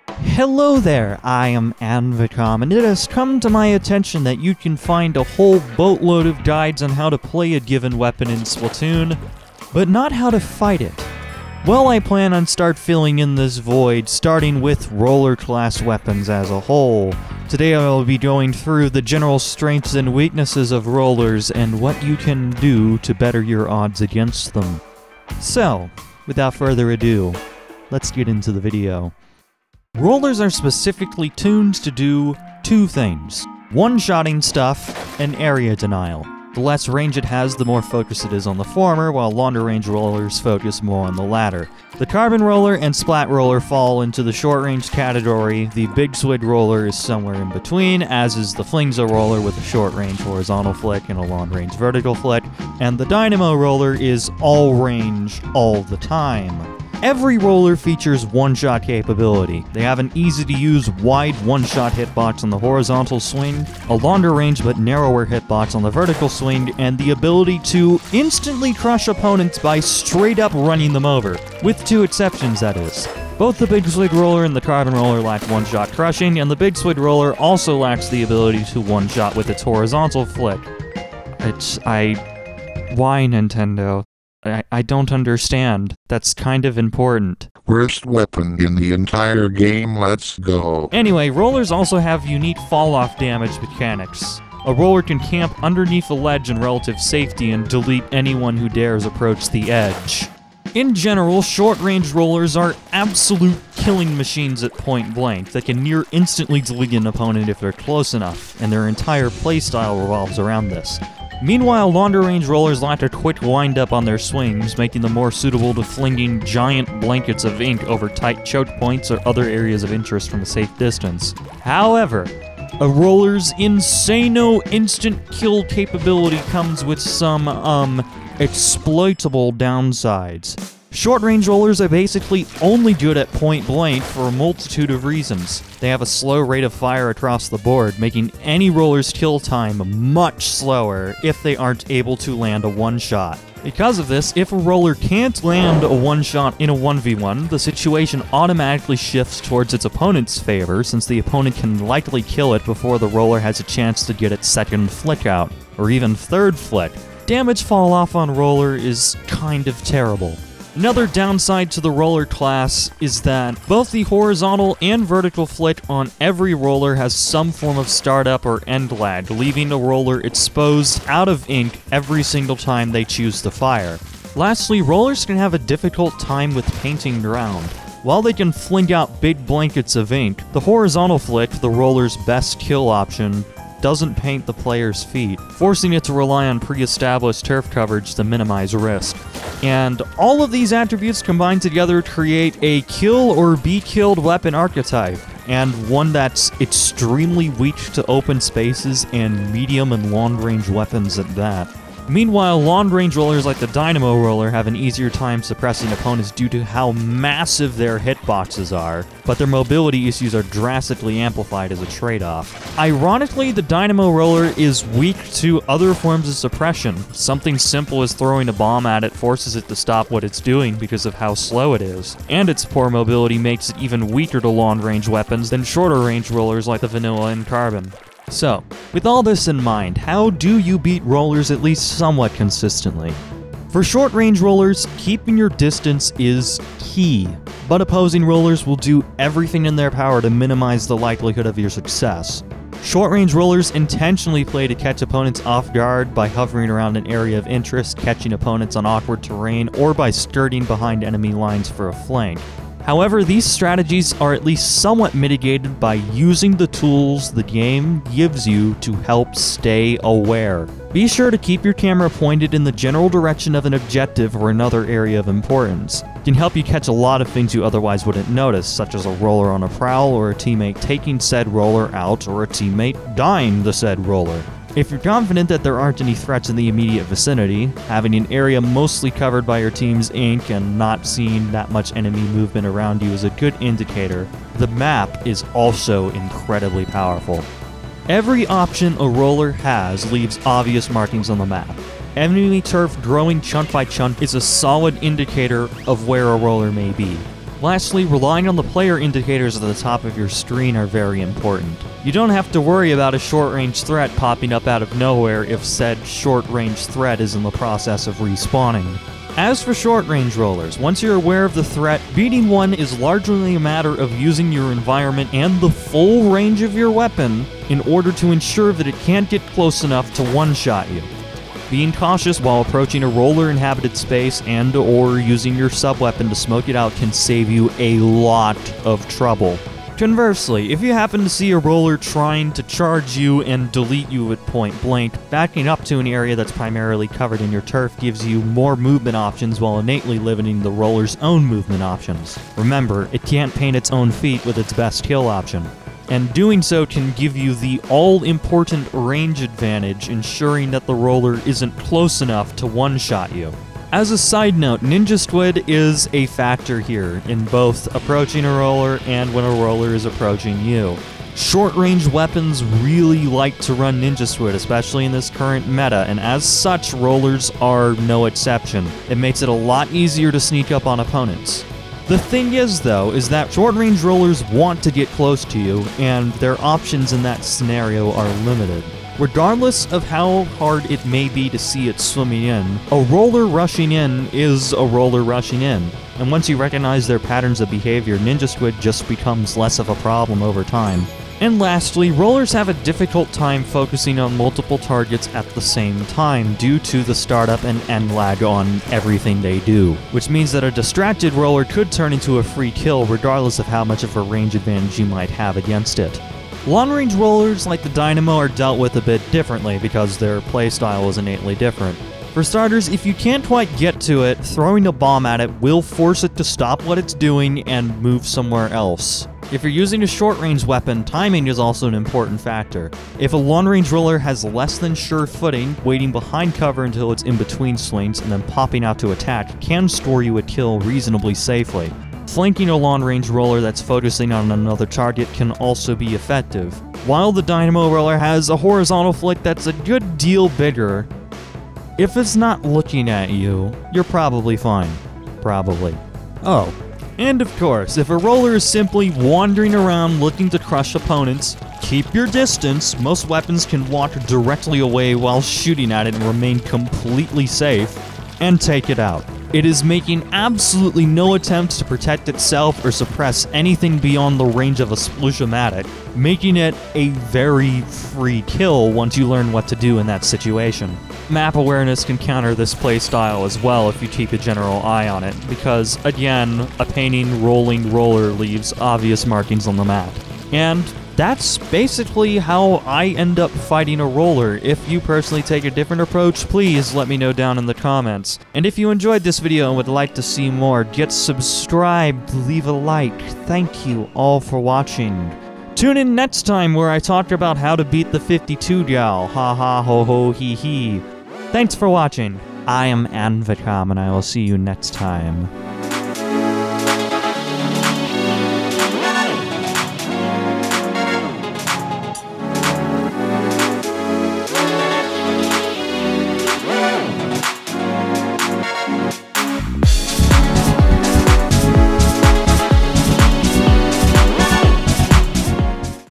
Hello there, I am ANVECOM, and it has come to my attention that you can find a whole boatload of guides on how to play a given weapon in Splatoon, but not how to fight it. Well, I plan on start filling in this void, starting with roller class weapons as a whole. Today I will be going through the general strengths and weaknesses of rollers and what you can do to better your odds against them. So, without further ado, let's get into the video. Rollers are specifically tuned to do two things: one-shotting stuff and area denial. The less range it has, the more focus it is on the former, while longer range rollers focus more on the latter. The carbon roller and splat roller fall into the short range category. The big swig roller is somewhere in between, as is the flingza roller with a short range horizontal flick and a long range vertical flick, and the dynamo roller is all range all the time. Every roller features one-shot capability. They have an easy-to-use wide one-shot hitbox on the horizontal swing, a longer range but narrower hitbox on the vertical swing, and the ability to instantly crush opponents by straight up running them over, with two exceptions, that is. Both the big swig roller and the carbon roller lack one-shot crushing, and the big swig roller also lacks the ability to one-shot with its horizontal flick. Why, Nintendo? I don't understand. That's kind of important. Worst weapon in the entire game, let's go. Anyway, rollers also have unique fall-off damage mechanics. A roller can camp underneath a ledge in relative safety and delete anyone who dares approach the edge. In general, short-range rollers are absolute killing machines at point blank that can near instantly delete an opponent if they're close enough, and their entire playstyle revolves around this. Meanwhile, longer range rollers lack a quick wind-up on their swings, making them more suitable to flinging giant blankets of ink over tight choke points or other areas of interest from a safe distance. However, a roller's insano instant kill capability comes with some, exploitable downsides. Short-range rollers are basically only good at point blank for a multitude of reasons. They have a slow rate of fire across the board, making any roller's kill time much slower if they aren't able to land a one-shot. Because of this, if a roller can't land a one-shot in a 1v1, the situation automatically shifts towards its opponent's favor, since the opponent can likely kill it before the roller has a chance to get its second flick out, or even third flick. Damage fall off on roller is kind of terrible. Another downside to the roller class is that both the horizontal and vertical flick on every roller has some form of startup or end lag, leaving the roller exposed out of ink every single time they choose to fire. Lastly, rollers can have a difficult time with painting ground. While they can fling out big blankets of ink, the horizontal flick, the roller's best kill option, doesn't paint the player's feet, forcing it to rely on pre-established turf coverage to minimize risk. And all of these attributes combined together create a kill or be killed weapon archetype, and one that's extremely weak to open spaces and medium and long range weapons at that. Meanwhile, long-range rollers like the dynamo roller have an easier time suppressing opponents due to how massive their hitboxes are, but their mobility issues are drastically amplified as a trade-off. Ironically, the dynamo roller is weak to other forms of suppression. Something simple as throwing a bomb at it forces it to stop what it's doing because of how slow it is, and its poor mobility makes it even weaker to long-range weapons than shorter-range rollers like the vanilla and carbon. So, with all this in mind, how do you beat rollers at least somewhat consistently? For short-range rollers, keeping your distance is key, but opposing rollers will do everything in their power to minimize the likelihood of your success. Short-range rollers intentionally play to catch opponents off guard by hovering around an area of interest, catching opponents on awkward terrain, or by skirting behind enemy lines for a flank. However, these strategies are at least somewhat mitigated by using the tools the game gives you to help stay aware. Be sure to keep your camera pointed in the general direction of an objective or another area of importance. It can help you catch a lot of things you otherwise wouldn't notice, such as a roller on a prowl, or a teammate taking said roller out, or a teammate dying the said roller. If you're confident that there aren't any threats in the immediate vicinity, having an area mostly covered by your team's ink and not seeing that much enemy movement around you is a good indicator. The map is also incredibly powerful. Every option a roller has leaves obvious markings on the map. Enemy turf growing chunk by chunk is a solid indicator of where a roller may be. Lastly, relying on the player indicators at the top of your screen are very important. You don't have to worry about a short-range threat popping up out of nowhere if said short-range threat is in the process of respawning. As for short-range rollers, once you're aware of the threat, beating one is largely a matter of using your environment and the full range of your weapon in order to ensure that it can't get close enough to one-shot you. Being cautious while approaching a roller-inhabited space and/or using your sub-weapon to smoke it out can save you a lot of trouble. Conversely, if you happen to see a roller trying to charge you and delete you at point blank, backing up to an area that's primarily covered in your turf gives you more movement options while innately limiting the roller's own movement options. Remember, it can't paint its own feet with its best kill option. And doing so can give you the all-important range advantage, ensuring that the roller isn't close enough to one-shot you. As a side note, Ninja Squid is a factor here, in both approaching a roller and when a roller is approaching you. Short-range weapons really like to run Ninja Squid, especially in this current meta, and as such, rollers are no exception. It makes it a lot easier to sneak up on opponents. The thing is, though, is that short-range rollers want to get close to you, and their options in that scenario are limited. Regardless of how hard it may be to see it swimming in, a roller rushing in is a roller rushing in, and once you recognize their patterns of behavior, Ninja Squid just becomes less of a problem over time. And lastly, rollers have a difficult time focusing on multiple targets at the same time due to the startup and end lag on everything they do, which means that a distracted roller could turn into a free kill regardless of how much of a range advantage you might have against it. Long-range rollers like the Dynamo are dealt with a bit differently because their playstyle is innately different. For starters, if you can't quite get to it, throwing a bomb at it will force it to stop what it's doing and move somewhere else. If you're using a short-range weapon, timing is also an important factor. If a long-range roller has less than sure footing, waiting behind cover until it's in between swings and then popping out to attack can score you a kill reasonably safely. Flanking a long-range roller that's focusing on another target can also be effective. While the Dynamo roller has a horizontal flick that's a good deal bigger, if it's not looking at you, you're probably fine. Probably. Oh. And of course, if a roller is simply wandering around looking to crush opponents, keep your distance. Most weapons can walk directly away while shooting at it and remain completely safe, and take it out. It is making absolutely no attempts to protect itself or suppress anything beyond the range of a Splatoon-matic, making it a very free kill once you learn what to do in that situation. Map awareness can counter this playstyle as well if you keep a general eye on it, because, again, a painting rolling roller leaves obvious markings on the map. And that's basically how I end up fighting a roller. If you personally take a different approach, please let me know down in the comments. And if you enjoyed this video and would like to see more, get subscribed, leave a like. Thank you all for watching. Tune in next time where I talk about how to beat the 52 gal. Ha ha ho ho hee hee. Thanks for watching. I am ANVECOM and I will see you next time.